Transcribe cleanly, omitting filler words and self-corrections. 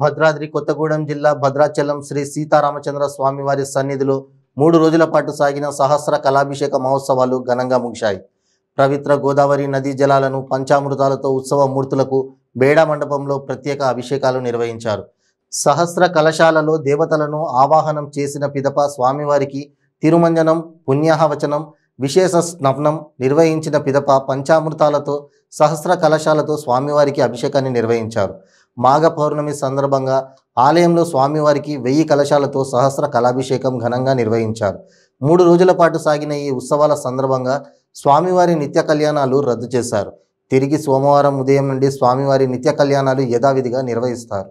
భద్రాద్రి కొత్తగూడెం జిల్లా భద్రాచలం శ్రీ సీతారామచంద్ర స్వామివారి సన్నిధిలో 3 రోజుల పాటు సాగిన సహస్ర కళాభిషేక మహోత్సవాలు ఘనంగా ముగిశాయి. పవిత్ర గోదావరి నదీ జలాలను పంచామృతాలతో ఉత్సవ మూర్తులకు బేడా మండపంలో ప్రత్యేక అభిషేకాలు నిర్వహించారు. సహస్ర కలశాలలో దేవతలను ఆవాహనం చేసిన పిదప స్వామివారికి తిరుమంజనం, పుణ్యాహవచనం, విశేష స్నానం నిర్వహించిన పిదప పంచామృతాలతో సహస్ర కలశాలతో స్వామివారికి అభిషేకాన్ని నిర్వహించారు. మాఘ పౌర్ణమి సందర్భంగా ఆలయంలో స్వామివారికి 1000 కలశాలతో సహస్ర కళాభిషేకం ఘనంగా నిర్వహించారు. 3 రోజుల పాటు సాగిన ఈ ఉత్సవాల సందర్భంగా స్వామివారి నిత్య కళ్యాణాలు రద్దు చేశారు. తిరిగి సోమవారం ఉదయం నుండి స్వామివారి నిత్య కళ్యాణాలు యథావిధిగా నిర్వహిస్తారు.